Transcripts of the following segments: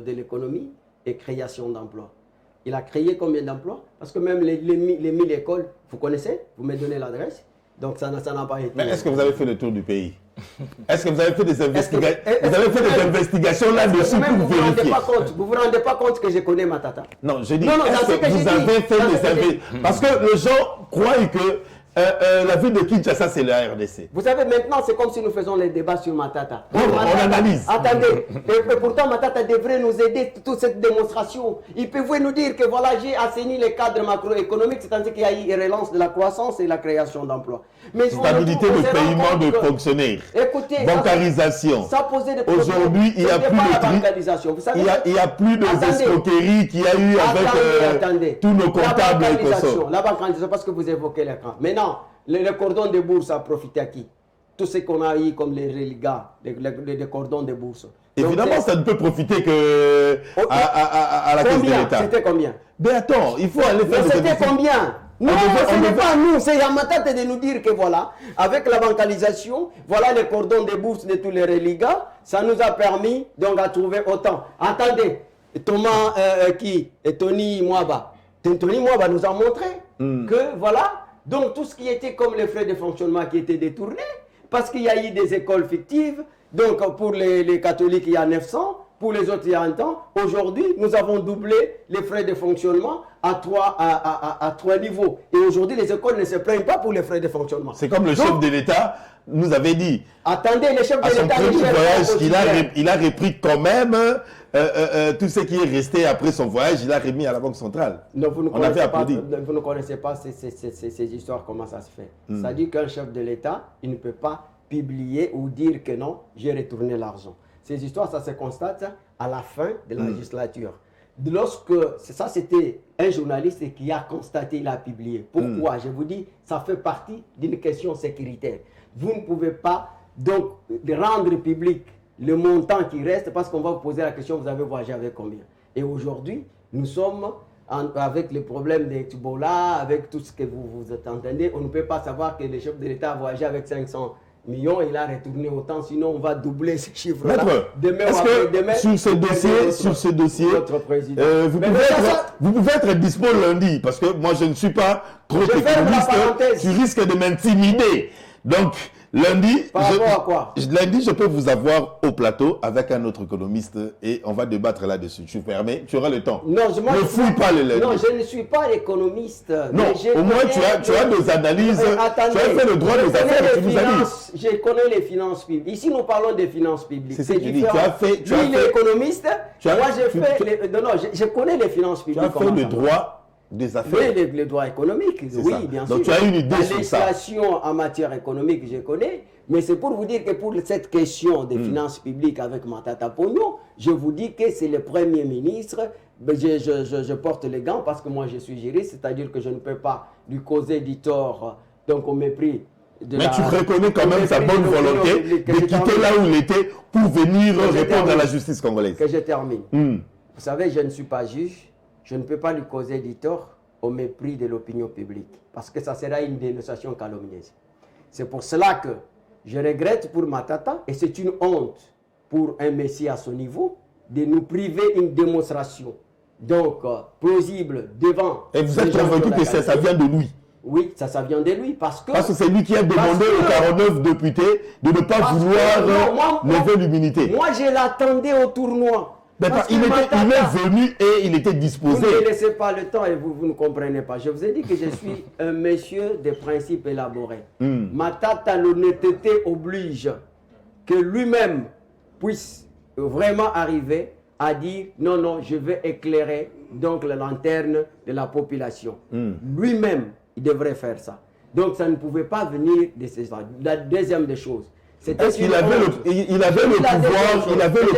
de l'économie et création d'emplois. Il a créé combien d'emplois? Parce que même les 1000 écoles, vous connaissez? Vous me donnez l'adresse. Donc ça n'a pas été... Mais est-ce que vous avez fait le tour du pays? Est-ce que vous avez fait des investigations? Vous avez fait des investigations là-dessus pour vérifier? Vous vous rendez pas compte que je connais Matata? Non, je dis, est-ce que vous avez fait des investigations? Parce que les gens croient que la ville de Kinshasa, c'est la RDC. Vous savez, maintenant, c'est comme si nous faisons les débats sur Matata. Non, on analyse. Attendez, et pourtant Matata devrait nous aider toute cette démonstration. Il peut nous dire que voilà, j'ai assaini les cadres macroéconomiques, c'est-à-dire qu'il y a eu une relance de la croissance et la création d'emplois. Stabilité de paiement de fonctionnaires. Écoutez, bancarisation. Aujourd'hui, il n'y a plus de il y a plus de escroqueries qu'il y a eu avec tous nos comptables et consorts. La bancarisation, parce que vous évoquez l'écran. Maintenant, le cordon de bourse a profité à qui? Tout ce qu'on a eu comme les relégas, les cordons de bourse. Évidemment, ça ne peut profiter que à la caisse de l'État. C'était combien? Mais attends, il faut aller faire... C'était combien? Non, ce n'est pas nous, c'est Yamatata de nous dire que voilà, avec la bancalisation, voilà les cordons de bourse de tous les relégas, ça nous a permis donc à trouver autant. Attendez, Thomas et Tony Mwaba. Tony Mwaba nous a montré que voilà, donc tout ce qui était comme les frais de fonctionnement qui étaient détournés, parce qu'il y a eu des écoles fictives, donc pour les catholiques il y a 900, pour les autres il y a un temps. Aujourd'hui, nous avons doublé les frais de fonctionnement à trois niveaux. Et aujourd'hui, les écoles ne se plaignent pas pour les frais de fonctionnement. C'est comme le chef de l'État nous avait dit. Attendez, le chef de l'État... il a repris quand même tout ce qui est resté après son voyage, il a remis à la Banque centrale. Non, vous ne connaissez pas ces histoires, comment ça se fait. Ça dit qu'un chef de l'État, il ne peut pas publier ou dire que non, j'ai retourné l'argent. Ces histoires, ça se constate à la fin de la législature. Ça, c'était un journaliste qui a constaté, il a publié. Pourquoi? Je vous dis, ça fait partie d'une question sécuritaire. Vous ne pouvez pas donc rendre public le montant qui reste parce qu'on va vous poser la question, vous avez voyagé avec combien? Et aujourd'hui, nous sommes avec les problèmes des Ebola, avec tout ce que vous entendez, on ne peut pas savoir que le chef de l'État a voyagé avec 500 millions, il a retourné autant, sinon on va doubler ces chiffres-là. Demain ou après-demain, sur ce dossier, vous pouvez être dispo lundi, parce que moi je ne suis pas trop économiste, tu risques de m'intimider. Donc, lundi, lundi, je peux vous avoir au plateau avec un autre économiste et on va débattre là-dessus. Tu permets? Tu auras le temps. Non, ne fouille pas le lundi. Non, je ne suis pas économiste. Non, au moins tu as des analyses, tu as fait le droit des affaires, tu nous as dit. Je connais les finances publiques. Ici, nous parlons des finances publiques. C'est ce que je dis. Tu as fait... Lui, il est économiste. Moi, je connais les finances publiques. Tu as fait le droit des affaires. Oui, les droits économiques, oui, ça. Bien Donc, sûr. tu as une idée sur ça. La législation en matière économique, je connais, mais c'est pour vous dire que pour cette question des finances publiques avec Matata Pogno, je vous dis que c'est le Premier ministre, je porte les gants parce que moi je suis juriste, c'est-à-dire que je ne peux pas lui causer du tort, donc au mépris. Mais tu reconnais quand même sa bonne volonté de quitter là où il était pour venir répondre à la justice congolaise. Que je termine. Vous savez, je ne suis pas juge. Je ne peux pas lui causer du tort au mépris de l'opinion publique. Parce que ça sera une dénonciation calomnieuse. C'est pour cela que je regrette pour Matata, et c'est une honte pour un messie à son niveau, de nous priver une démonstration donc plausible devant... Et vous êtes convaincu que ça vient de lui? Oui, ça vient de lui parce que c'est lui qui a demandé aux 49 députés de ne pas vouloir lever l'immunité. Moi, je l'attendais au tournoi. Il est venu et il était disposé. Vous ne me laissez pas le temps et vous ne comprenez pas. Je vous ai dit que je suis un monsieur des principes élaborés. Matata, l'honnêteté oblige que lui-même puisse vraiment arriver à dire non, non, je vais éclairer donc la lanterne de la population. Lui-même, il devrait faire ça. Donc ça ne pouvait pas venir de ces gens. La deuxième des choses. Est-ce qu'il avait le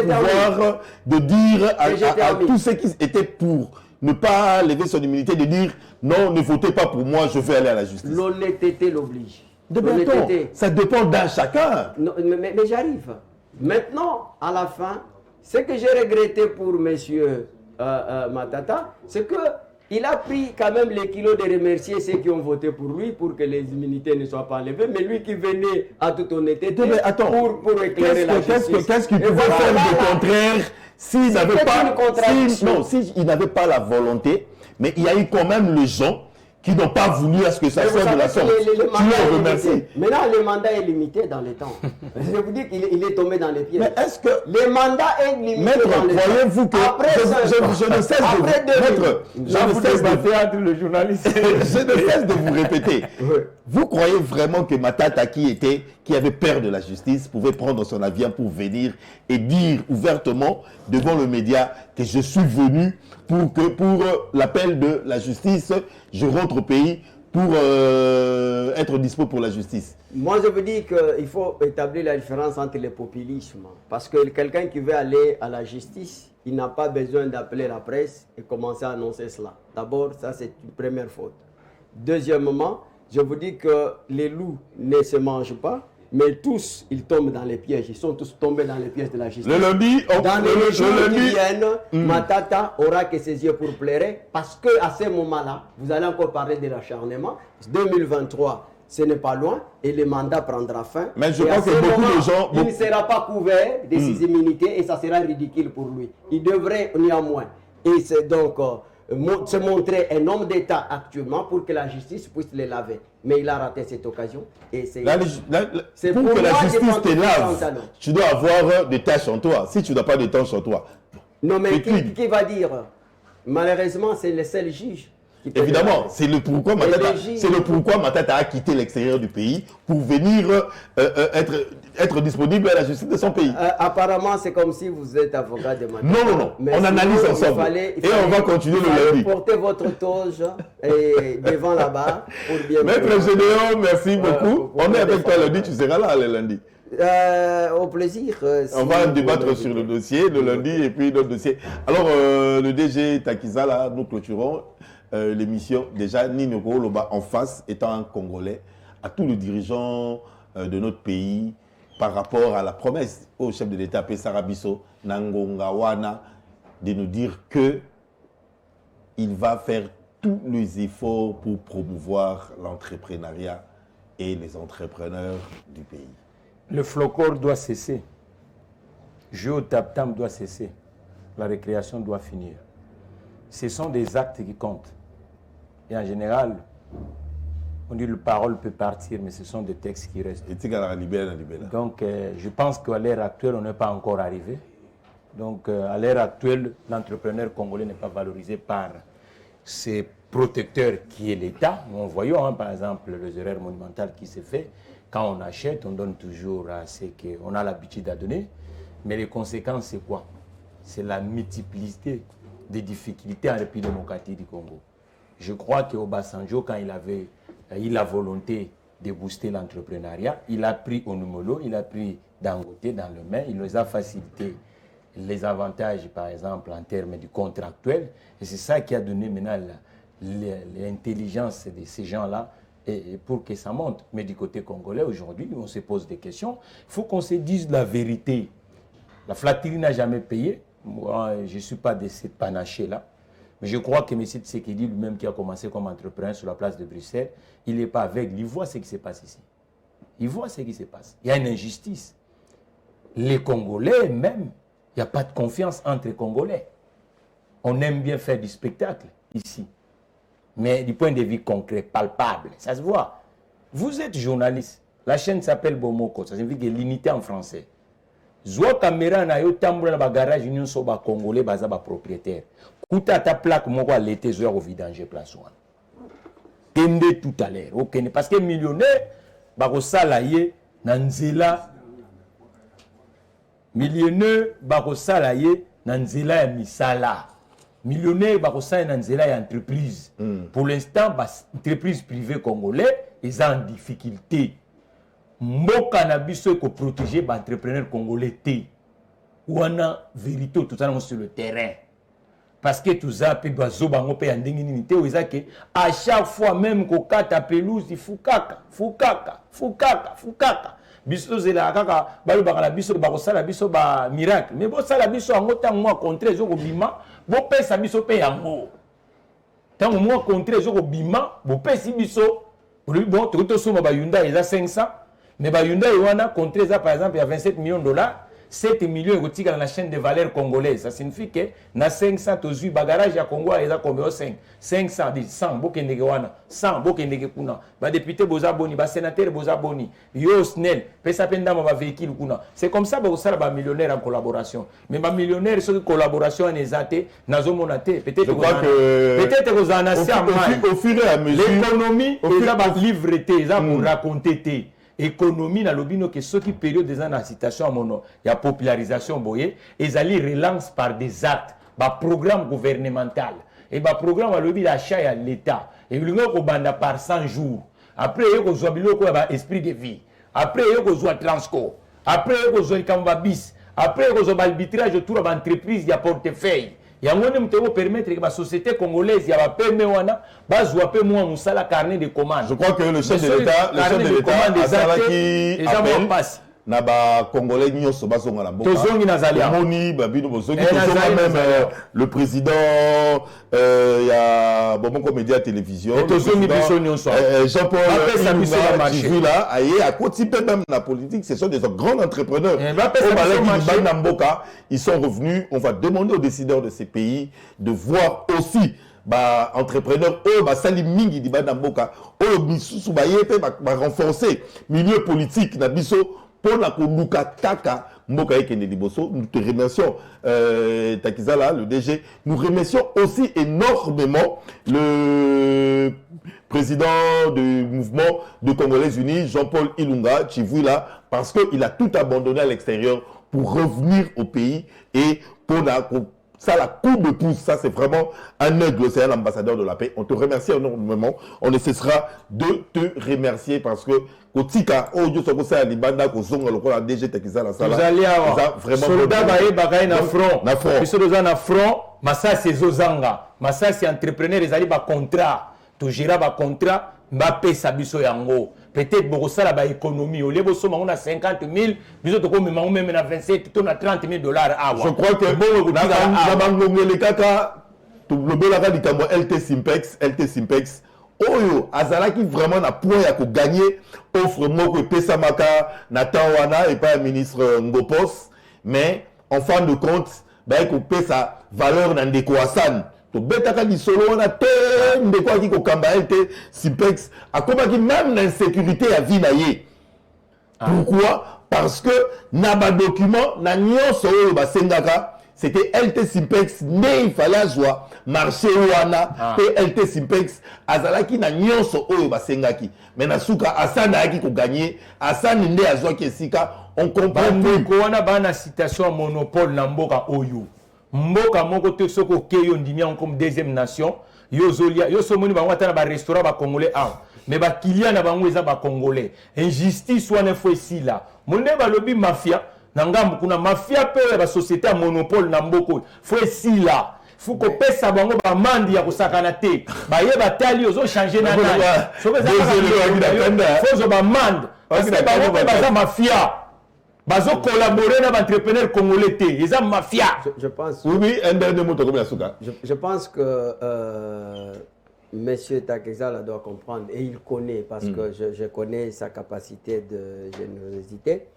pouvoir de dire à tous ceux qui étaient pour ne pas lever son immunité, de dire non, ne votez pas pour moi, je vais aller à la justice? L'honnêteté l'oblige. Ça dépend d'un chacun. Non, mais j'arrive. Maintenant, à la fin, ce que j'ai regretté pour M. Matata, c'est que Il a pris quand même les kilos de remercier ceux qui ont voté pour lui pour que les immunités ne soient pas enlevées. Mais lui qui venait à toute honnêteté pour éclairer la justice. Qu'est-ce qu'il pouvait faire de contraire s'il n'avait pas la volonté? Mais il y a eu quand même les gens qui n'ont pas voulu à ce que ça soit de la sorte. Tu les remercies. Maintenant, le mandat est limité dans le temps. Je vous dis qu'il est tombé dans les pieds. Mais est-ce que le mandat est limité dans le temps? Croyez-vous que je ne cesse de vous répéter. Vous croyez vraiment que Matata qui avait peur de la justice pouvait prendre son avion pour venir et dire ouvertement devant le média que je suis venu pour l'appel de la justice, je rentre au pays pour être dispo pour la justice? Moi, je veux dire qu'il faut établir la différence entre le populisme. Parce que quelqu'un qui veut aller à la justice, il n'a pas besoin d'appeler la presse et commencer à annoncer cela. D'abord, ça c'est une première faute. Deuxièmement, je vous dis que les loups ne se mangent pas, mais tous, ils tombent dans les pièges. Ils sont tous tombés dans les pièges de la justice. Le lundi, dans les jours qui viennent, Matata aura que ses yeux pour pleurer, parce qu'à ce moment-là, vous allez encore parler de l'acharnement. 2023, ce n'est pas loin, et le mandat prendra fin. Mais je pense que beaucoup de gens... Il ne sera pas couvert de ses immunités, et ça sera ridicule pour lui. Il devrait néanmoins. Et c'est donc... se montrer un homme d'État actuellement pour que la justice puisse les laver. Mais il a raté cette occasion. Et c'est pour que la justice te lave, tu dois avoir des tâches en toi. Si tu n'as pas de tâches en toi. Non, mais qui va dire? Malheureusement, c'est le seul juge. Évidemment, c'est le pourquoi Matata a quitté l'extérieur du pays pour venir être disponible à la justice de son pays. Apparemment, c'est comme si vous êtes avocat de Matata. Non. Mais on analyse ensemble. Et on va continuer le lundi. Portez votre toge devant là-bas pour bien... Maître Gédéon, merci beaucoup. On est avec toi lundi, tu seras là le lundi. Au plaisir. On va débattre sur le dossier le lundi et puis notre dossier. Alors, le DG Takiza, là, nous clôturons l'émission. Déjà, Nino Koloba en face, étant un Congolais, à tous les dirigeants de notre pays, par rapport à la promesse au chef de l'État, Sarabiso, Nangongawana, de nous dire que il va faire tous les efforts pour promouvoir l'entrepreneuriat et les entrepreneurs du pays. Le flocor doit cesser. Jeu au tap-tam doit cesser. La récréation doit finir. Ce sont des actes qui comptent. Et en général, on dit que la parole peut partir, mais ce sont des textes qui restent. Donc, je pense qu'à l'ère actuelle, on n'est pas encore arrivé. Donc, à l'ère actuelle, l'entrepreneur congolais n'est pas valorisé par ses protecteurs qui est l'État. Nous voyons, par exemple, les erreurs monumentales qui se fait. Quand on achète, on donne toujours à ce qu'on a l'habitude à donner. Mais les conséquences, c'est quoi? C'est la multiplicité des difficultés en République démocratique du Congo. Je crois qu'Obasanjo, quand il avait eu la volonté de booster l'entrepreneuriat, il a pris Onumolo, il a pris Dangote dans le main, il nous a facilité les avantages, par exemple, en termes du contractuel. Et c'est ça qui a donné maintenant l'intelligence de ces gens-là et pour que ça monte. Mais du côté congolais, aujourd'hui, on se pose des questions. Il faut qu'on se dise la vérité. La flatterie n'a jamais payé. Moi, je ne suis pas de cette panachée-là. Mais je crois que M. Tshisekedi lui-même, qui a commencé comme entrepreneur sur la place de Bruxelles, il n'est pas aveugle. Il voit ce qui se passe ici. Il voit ce qui se passe. Il y a une injustice. Les Congolais, même, il n'y a pas de confiance entre les Congolais. On aime bien faire du spectacle ici. Mais du point de vue concret, palpable, ça se voit. Vous êtes journaliste. La chaîne s'appelle Bomoko. Ça signifie que l'unité en français. Zwa caméra na yo tambola na garage union so ba congolais baza ba propriétaire. Kuta ta plaque moko à l'été zo au vidanger place wana. Kende tout à l'heure. OK, parce que millionnaire ba ko sala ye na nzela. Millionnaire ba ko sala ye na nzela ya misala. Millionnaire ba ko sala na nzela ya entreprise. Pour l'instant, ba entreprise privée congolais ils ont en difficulté. Mboka na biso ko protéger ba entrepreneur congolais té ou ana vérité tout ça sur le terrain parce que tout ça peut dozo bango pe ndingi nini té que à chaque fois même ko kata pelouse il fukaka biso zela kaka balo bakala biso ba ko sala biso ba miracle mais bo sala biso ngo tang moi contre zo ko bima bo pesa biso pe yango Tant au moins contrat zo ko bima, bo pesi biso. Bon, tout ça ba Hyundai ils a 500, mais ba Hyundai wana contrat ça par exemple il y a 27 millions de dollars. 7 millions écoutiques dans la chaîne de valeur congolaise. Ça signifie que na 500 tozu bagarage à Congo ils a combien 500 dit 100 bokende wana 100 bokende kuna ba député boza boni ba sénateur boza boni yo snel pesa penda ma véhicule kuna. C'est comme ça ba osala ba millionnaire en collaboration. Mais ba millionnaire sur collaboration en ezate nazo monate peut-être que en ancien au fur et à mesure l'économie et là ba livre té ça pour raconter té économie na lobino que ceux qui période des ans citation à mon il y a popularisation boye et ali relance par des actes ba programme gouvernemental et ba programme à lobby d'achat à l'état et lingo ko banda par 100 jours après ko zo biloko ba esprit de vie après ko zo transco après ko zo kamba bis après ko zo arbitrage autour de l'entreprise il y a portefeuille il y a un qui permettre que la société congolaise, il y a permis un carnet de commandes. Je crois que le chef de l'État, na ba congolais nyonso bazonga na mboka moni babino bozongi même le président ya bon comédien télévision Jean-Paul là aye à côté même la politique ce sont des grands entrepreneurs ils sont revenus. On va demander aux décideurs de ces pays de voir aussi ba entrepreneur ba sali mingi di ba na mboka misusu ba yete ba renforcer milieu politique na biso pour la Koluka Kaka, Mboka Ekene Liboso. Nous te remercions, Takizala, le DG. Nous remercions aussi énormément le président du mouvement de Congolais Unis, Jean-Paul Ilunga, Chivouila, parce qu'il a tout abandonné à l'extérieur pour revenir au pays et pour ça, la coupe de pouce, ça c'est vraiment un aigle, c'est un ambassadeur de la paix. On te remercie énormément. On ne cessera de te remercier parce que Kotika, Odio Sokosa Libanda, Kozonga, le roi DG Tekiza, la salle. Vous allez avoir soldat Baye Bagaye na front. Puis soldat na front, Massa c'est Zozanga. Massa c'est entrepreneur, ils allaient ba contrat. Tu gères ba contrat, Mbappé Sabiso Yango. Peut-être que ça la économie. Au lieu de ça, on a 50 000, nous autres, même à 27, on a 30 000 $. Je crois que bon, le kaka, tout le belaka du Cameroun, LT Simpex, Oyo, Azala qui vraiment n'a point à gagner, offre Moko Pesamaka, Nathan Wana et pas le ministre Ngopos, mais en fin de compte, il faut payer sa valeur dans des croissants. Betaka di solo on a tellement de quoi qui kokamba LT Simpex a combattu même l'insécurité à Vinaye. Pourquoi? Parce que na ba document na nyonso oyo ba sengaka c'était LT Simpex mais il fallait avoir marché wana et LT Simpex azalaki na nyonso oyo ba sengaki mais na suka asana ki ko gagner asana nde azwa kesika on comprend ko wana ba na citation monopole na mboka oyo mboka moko te soko keyo ndimia comme deuxième nation yo zolia yo somoni bango atana ba restaurant ba congolais mais ba client na bango eza ba congolais injustice wana fo esila monde ba lobi mafia na ngambu kuna mafia pe ba société à monopole na mboko fo esila faut ko pesa bango ba mandi ya kosakana te ba ye ba tali ozo changer na nani so faut zo ba mandi parce que bango ba za mafia bazo collaborer avec l'entrepreneur congolais, ils ont mafia. Je pense. Oui, un dernier mot comme ça. Je pense que Monsieur Takizala doit comprendre et il connaît parce que je connais sa capacité de générosité.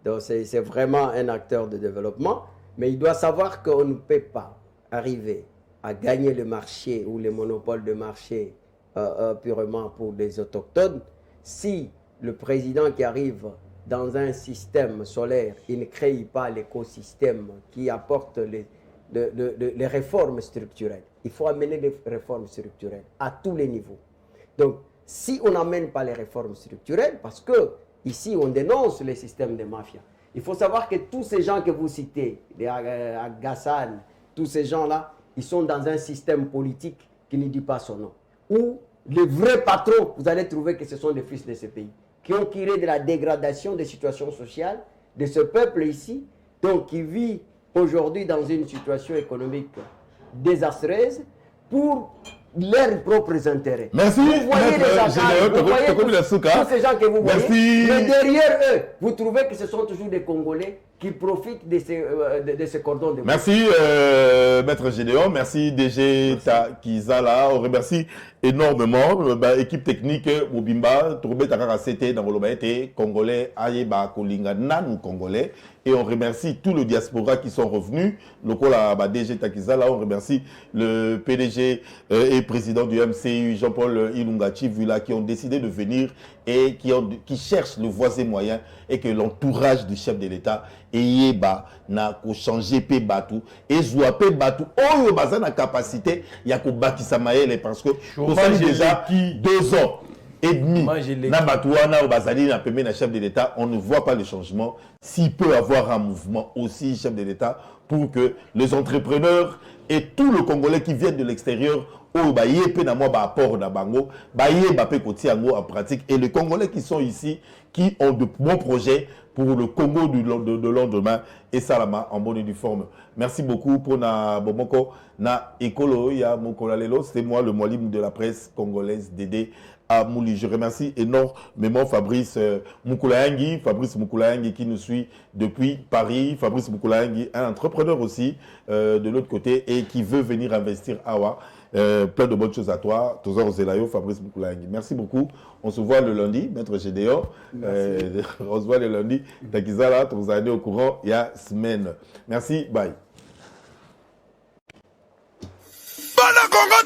Donc c'est vraiment un acteur de développement, mais il doit savoir qu'on ne peut pas arriver à gagner le marché ou le monopole de marché purement pour les autochtones si le président qui arrive dans un système solaire, il ne crée pas l'écosystème qui apporte les réformes structurelles. Il faut amener les réformes structurelles à tous les niveaux. Donc, si on n'amène pas les réformes structurelles, parce que ici on dénonce les systèmes de mafia, il faut savoir que tous ces gens que vous citez, les Agassane, tous ces gens-là, ils sont dans un système politique qui ne dit pas son nom. Où les vrais patrons, vous allez trouver que ce sont des fils de ce pays, qui ont tiré de la dégradation des situations sociales de ce peuple ici, donc qui vit aujourd'hui dans une situation économique désastreuse pour leurs propres intérêts. Merci. Vous voyez les attaques, vous voyez tous ces gens que vous voyez, mais derrière eux, vous trouvez que ce sont toujours des Congolais qui profitent de ce cordon de bourse. Merci, Maître Gédéon. Merci, DG Takizala. On remercie énormément l'équipe technique Mobimba, Tourbe Takara CT, dans le Congolais, Ayeba Kolinga, Nanou Congolais. Et on remercie tous les diaspora qui sont revenus. Le DG Takizala, on remercie le PDG et président du MCU, Jean-Paul Ilungachi, Vula, qui ont décidé de venir et qui cherchent le voisin moyen et que l'entourage du chef de l'État ait changé pe batu et joué batu. Oh, il y a une capacité, il y a Samael parce que nous sommes déjà 2 ans et demi. Chef de l'État, on ne voit pas le changement. S'il peut y avoir un mouvement aussi, chef de l'État, pour que les entrepreneurs et tous les Congolais qui viennent de l'extérieur en pratique, et les Congolais qui sont ici, qui ont de bons projets pour le Congo de lendemain et Salama en bonne et due forme. Merci beaucoup pour na bomoko na ekolo ya mokola lelo. C'est moi le Mwalim de la presse congolaise Dédé à Mouli. Je remercie énormément Fabrice Moukoulangi qui nous suit depuis Paris. Fabrice Moukoulangi, un entrepreneur aussi de l'autre côté et qui veut venir investir à Awa. Plein de bonnes choses à toi. Toujours Zelayo, Fabrice Moukoulangi. Merci beaucoup. On se voit le lundi, Maître Gédéon. On se voit le lundi. Takizala, vous allez au courant, il y a semaine. Merci, bye. Bana Congo,